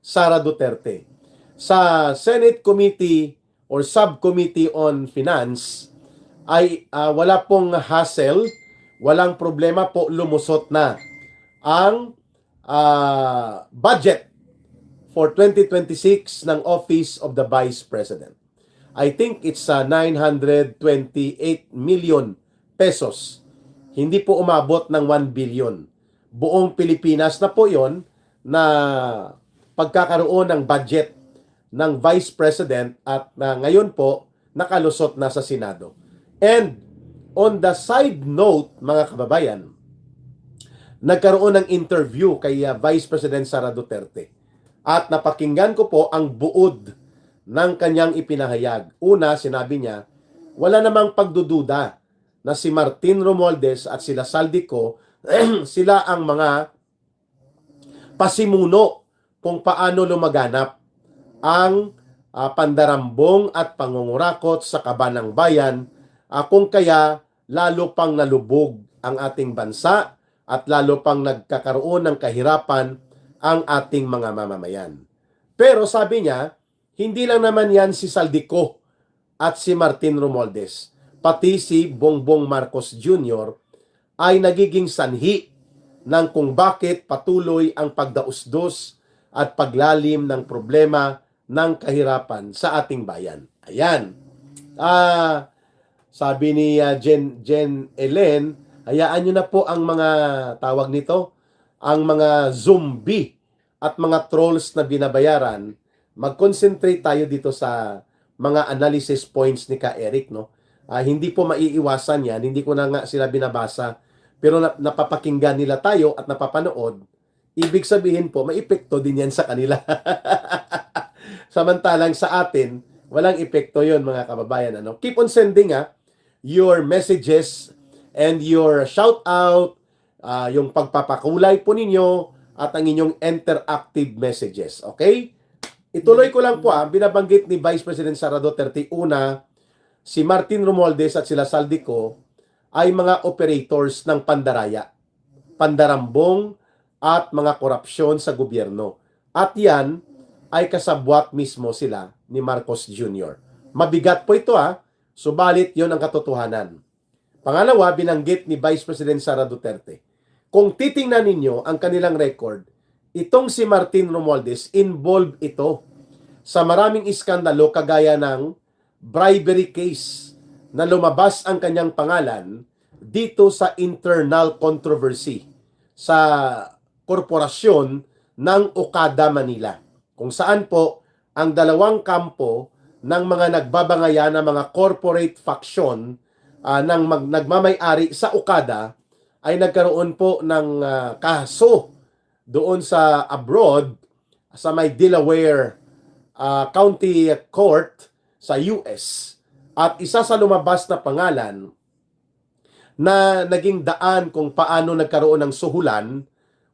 Sara Duterte. Sa Senate Committee or Subcommittee on Finance ay wala pong hassle, walang problema po, lumusot na ang budget for 2026 ng Office of the Vice President. I think it's 928 million pesos. Hindi po umabot ng 1 billion. Buong Pilipinas na po yon na pagkakaroon ng budget ng Vice President at ngayon po nakalusot na sa Senado. And on the side note, mga kababayan, nagkaroon ng interview kay Vice President Sara Duterte at napakinggan ko po ang buod ng kanyang ipinahayag. Una, sinabi niya, wala namang pagdududa na si Martin Romualdez at sila Saldico, sila ang mga pasimuno kung paano lumaganap ang pandarambong at pangungurakot sa kaban ng bayan, kung kaya lalo pang nalubog ang ating bansa at lalo pang nagkakaroon ng kahirapan ang ating mga mamamayan. Pero sabi niya, hindi lang naman yan si Saldico at si Martin Romualdez, pati si Bongbong Marcos Jr. ay nagiging sanhi ng kung bakit patuloy ang pagdausdos at paglalim ng problema ng kahirapan sa ating bayan. Ayan. Sabi ni Jen Ellen, hayaan nyo na po ang mga tawag nito, ang mga zombie at mga trolls na binabayaran. Mag-concentrate tayo dito sa mga analysis points ni Ka Eric, no? Hindi po maiiwasan yan, hindi ko na nga sila binabasa, pero napapakinggan nila tayo at napapanood, ibig sabihin po, may epekto din yan sa kanila. Samantalang sa atin, walang epekto yon, mga kababayan. Ano? Keep on sending your messages and your shout out, yung pagpapakulay po ninyo at ang inyong interactive messages. Okay? Ituloy ko lang po, binabanggit ni Vice President Sara Duterte, una, si Martin Romualdez at sila Saldico ay mga operators ng pandaraya, pandarambong at mga korupsyon sa gobyerno. At yan ay kasabwat mismo sila ni Marcos Jr. Mabigat po ito subalit yon ang katotohanan. Pangalawa, binanggit ni Vice President Sara Duterte, kung titingnan ninyo ang kanilang record, itong si Martin Romualdez, involved ito sa maraming iskandalo kagaya ng bribery case na lumabas ang kanyang pangalan dito sa internal controversy sa korporasyon ng Okada Manila, kung saan po ang dalawang kampo ng mga nagbabangaya na mga corporate faction ng nagmamay-ari sa Okada ay nagkaroon po ng kaso doon sa abroad, sa may Delaware County Court sa US. At isa sa lumabas na pangalan na naging daan kung paano nagkaroon ng suhulan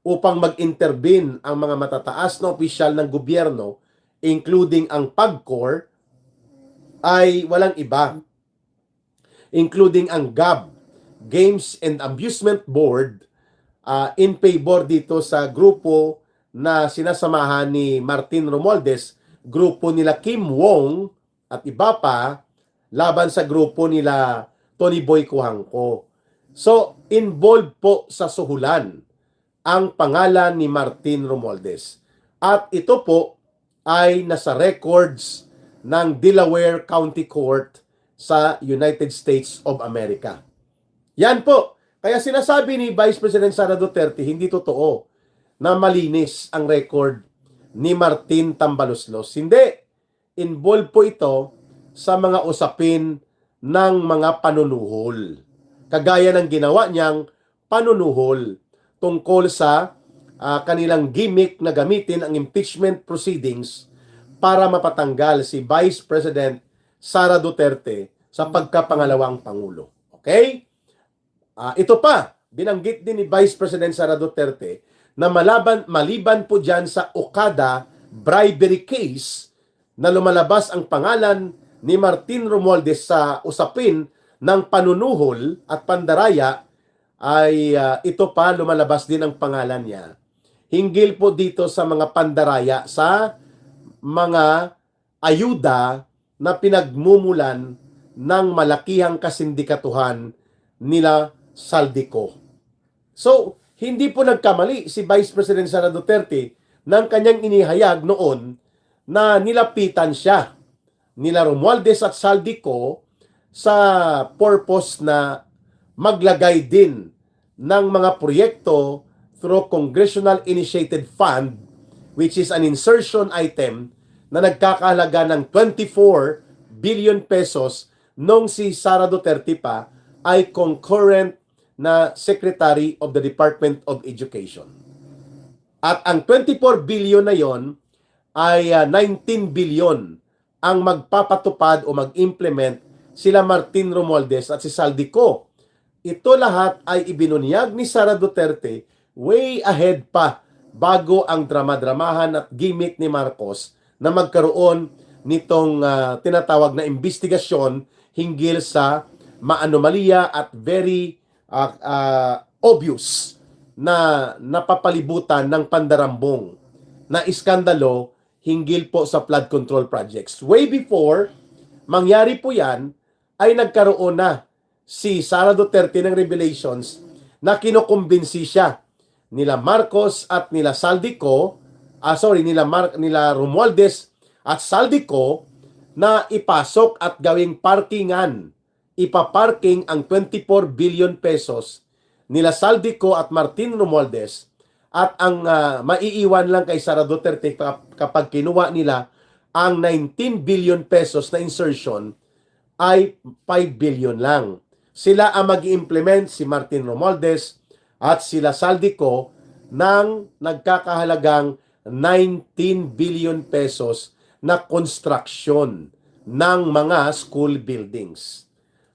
upang mag-intervene ang mga matataas na opisyal ng gobyerno, including ang PAGCOR, ay walang iba, including ang GAB, Games and Amusement Board, in favor dito sa grupo na sinasamahan ni Martin Romualdez, grupo nila Kim Wong at iba pa, laban sa grupo nila Tony Boy Cuangco. So, involved po sa suhulan ang pangalan ni Martin Romualdez. At ito po ay nasa records ng Delaware County Court sa United States of America. Yan po. Kaya sinasabi ni Vice President Sara Duterte, hindi totoo na malinis ang record ni Martin Tambaloslos. Hindi. Involved po ito sa mga usapin ng mga panunuhol. Kagaya ng ginawa niyang panunuhol tungkol sa kanilang gimmick na gamitin ang impeachment proceedings para mapatanggal si Vice President Sara Duterte sa pagkapangalawang Pangulo. Okay? Ito pa, binanggit din ni Vice President Sara Duterte na maliban po dyan sa Okada bribery case na lumalabas ang pangalan ni Martin Romualdez sa usapin ng panunuhol at pandaraya, ay ito pa lumalabas din ang pangalan niya. hinggil po dito sa mga pandaraya sa mga ayuda na pinagmumulan ng malakihang kasindikatuhan nila Saldico. So, hindi po nagkamali si Vice President Sara Duterte ng kanyang inihayag noon na nilapitan siya nila Romualdez at Saldico sa purpose na maglagay din ng mga proyekto through Congressional Initiated Fund, which is an insertion item na nagkakahalaga ng 24 billion pesos nung si Sara Duterte pa ay concurrent na Secretary of the Department of Education. At ang 24 billion na yon ay 19 billion ang magpapatupad o mag-implement sila Martin Romualdez at si Saldico. Ito lahat ay ibinunyag ni Sara Duterte way ahead pa bago ang drama-dramahan at gimmick ni Marcos na magkaroon nitong tinatawag na investigasyon hinggil sa maanomalya at very obvious na napapalibutan ng pandarambong na iskandalo hinggil po sa flood control projects. Way before mangyari po yan, ay nagkaroon na si Sara Duterte ng revelations na kinukumbinsi siya nila Marcos at nila Saldico, nila Romualdez at Saldico na ipasok at gawing parkingan. Ipaparking ang 24 billion pesos nila Saldico at Martin Romualdez at ang maiiwan lang kay Sara Duterte kapag kinuha nila ang 19 billion pesos na insertion ay 5 billion lang. Sila ang mag-implement, si Martin Romualdez at sila Saldico, ng nagkakahalagang 19 billion pesos na construction ng mga school buildings.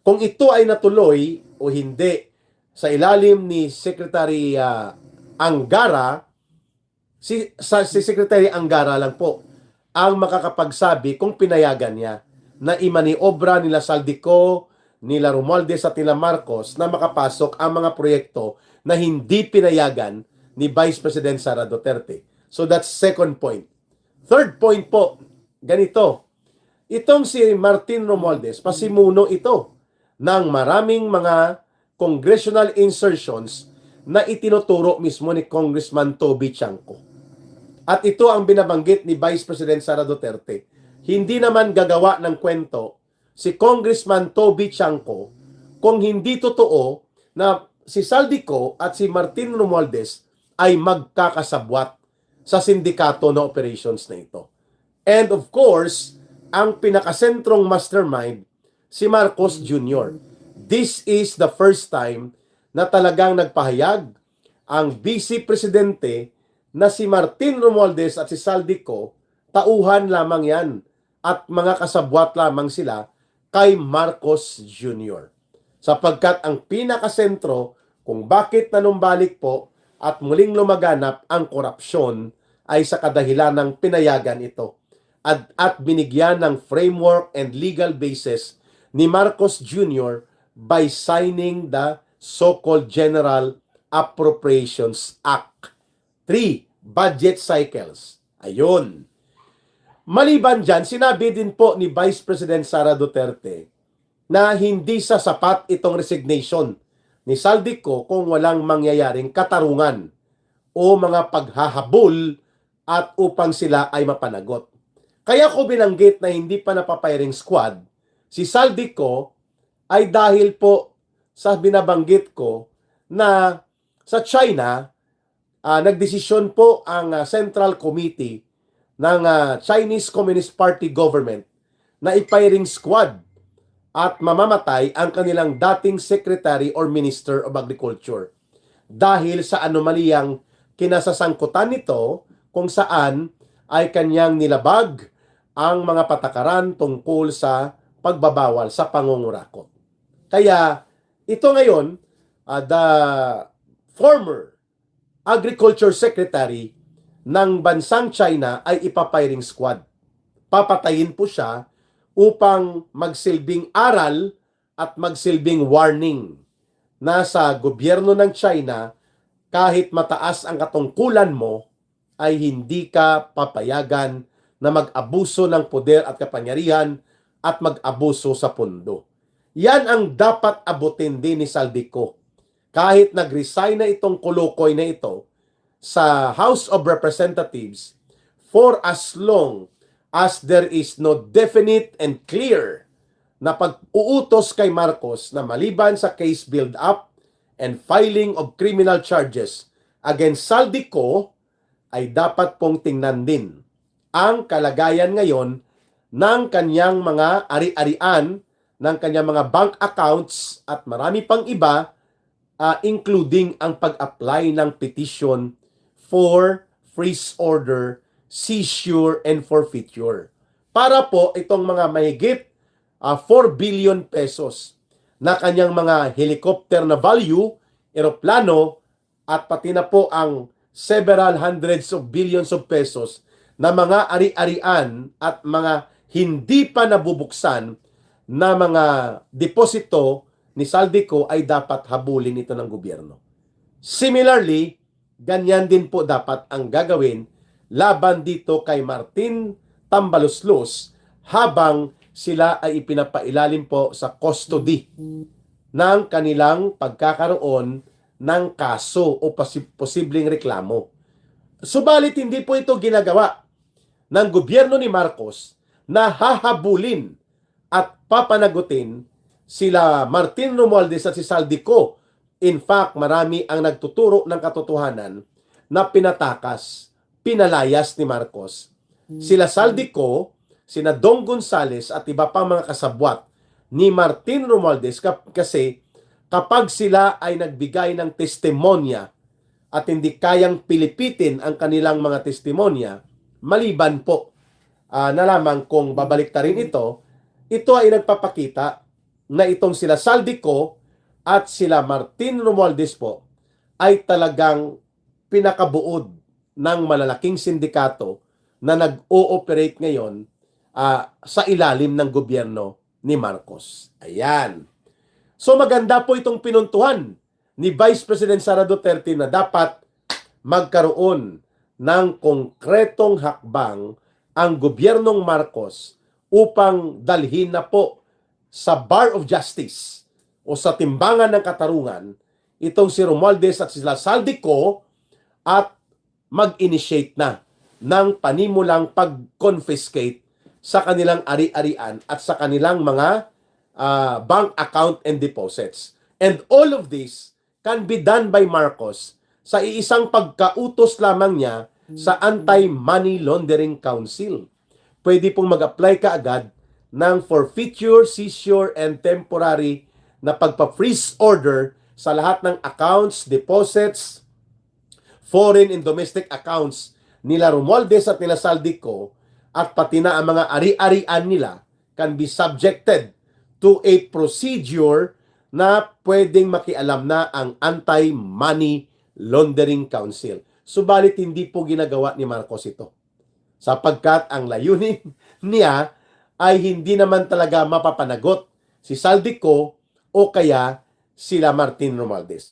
Kung ito ay natuloy o hindi sa ilalim ni Secretary Angara, si Secretary Angara lang po ang makakapagsabi kung pinayagan niya na imaniobra nila Saldico, nila Romualdez at nila Marcos na makapasok ang mga proyekto na hindi pinayagan ni Vice President Sara Duterte. So that's second point. Third point po, ganito. Itong si Martin Romualdez, pasimuno ito ng maraming mga congressional insertions na itinuturo mismo ni Congressman Toby Chanco. At ito ang binabanggit ni Vice President Sara Duterte. Hindi naman gagawa ng kwento si Congressman Toby Chanco kung hindi totoo na si Saldico at si Martin Romualdez ay magkakasabwat sa sindikato na operations na ito. And of course, ang pinakasentrong mastermind, si Marcos Jr. This is the first time na talagang nagpahayag ang Vice Presidente na si Martin Romualdez at si Saldico, tauhan lamang yan at mga kasabwat lamang sila kay Marcos Jr. Sapagkat ang pinakasentro kung bakit nanumbalik po at muling lumaganap ang korupsyon ay sa kadahilan ng pinayagan ito at binigyan ng framework and legal basis ni Marcos Jr. by signing the so-called General Appropriations Act. 3. Budget cycles. Ayun. Maliban dyan, sinabi din po ni Vice President Sara Duterte na hindi sa sapat itong resignation ni Saldico kung walang mangyayaring katarungan o mga paghahabol at upang sila ay mapanagot. Kaya ko binanggit na hindi pa napapiring squad si Saldico ay dahil po sa binabanggit ko na sa China, nagdesisyon po ang Central Committee ng Chinese Communist Party government na ipiring squad at mamamatay ang kanilang dating Secretary or Minister of Agriculture dahil sa anomaliyang kinasasangkutan nito kung saan ay kanyang nilabag ang mga patakaran tungkol sa pagbabawal sa pangungurakot. Kaya ito ngayon, the former Agriculture Secretary ng bansang China ay ipapiring squad. Papatayin po siya upang magsilbing aral at magsilbing warning na sa gobyerno ng China, kahit mataas ang katungkulan mo, ay hindi ka papayagan na mag-abuso ng poder at kapangyarihan at mag-abuso sa pondo. Yan ang dapat abutin din ni Saldico. Kahit nag-resign na itong kulukoy na ito sa House of Representatives, for as long as there is no definite and clear na pag-uutos kay Marcos na maliban sa case build-up and filing of criminal charges against Saldico, ay dapat pong tingnan din ang kalagayan ngayon ng kanyang mga ari-arian, ng kanyang mga bank accounts at marami pang iba, including ang pag-apply ng petition for freeze order, seizure, and forfeiture. Para po itong mga mahigit 4 billion pesos na kanyang mga helicopter na value, eroplano, at pati na po ang several hundreds of billions of pesos na mga ari-arian at mga hindi pa nabubuksan na mga deposito ni Saldico ay dapat habulin ito ng gobyerno. Similarly, ganyan din po dapat ang gagawin laban dito kay Martin Tambaluslos habang sila ay ipinapailalim po sa custody ng kanilang pagkakaroon ng kaso o posibleng reklamo. Subalit hindi po ito ginagawa ng gobyerno ni Marcos na hahabulin at papanagutin sila Martin Romualdez at si Saldico. In fact, marami ang nagtuturo ng katotohanan na pinatakas, pinalayas ni Marcos. Sila Saldico, sina Dong Gonzales at iba pang mga kasabwat ni Martin Romualdez kasi kapag sila ay nagbigay ng testimonya at hindi kayang pilipitin ang kanilang mga testimonya, maliban po na lamang kung babalik ta rin ito ay nagpapakita na itong sila Saldico at sila Martin Romualdez po ay talagang pinakabuod ng malalaking sindikato na nag-ooperate ngayon sa ilalim ng gobyerno ni Marcos. Ayan. So maganda po itong pinuntuhan ni Vice President Sara Duterte na dapat magkaroon ng konkretong hakbang ang gobyernong Marcos upang dalhin na po sa Bar of Justice o sa timbangan ng katarungan itong si Romualdez at sila Saldico at mag-initiate na ng panimulang pag-confiscate sa kanilang ari-arian at sa kanilang mga bank account and deposits. And all of this can be done by Marcos sa iisang pagkautos lamang niya sa Anti-Money Laundering Council. Pwede pong mag-apply ka agad ng forfeiture, seizure, and temporary na pagpa-freeze order sa lahat ng accounts, deposits, foreign and domestic accounts nila Romualdez at nila Saldico at pati na ang mga ari-arian nila can be subjected to a procedure na pwedeng makialam na ang Anti-Money Laundering Council. Subalit hindi po ginagawa ni Marcos ito. Sapagkat ang layunin niya ay hindi naman talaga mapapanagot si Saldico o kaya sila Martin Romualdez.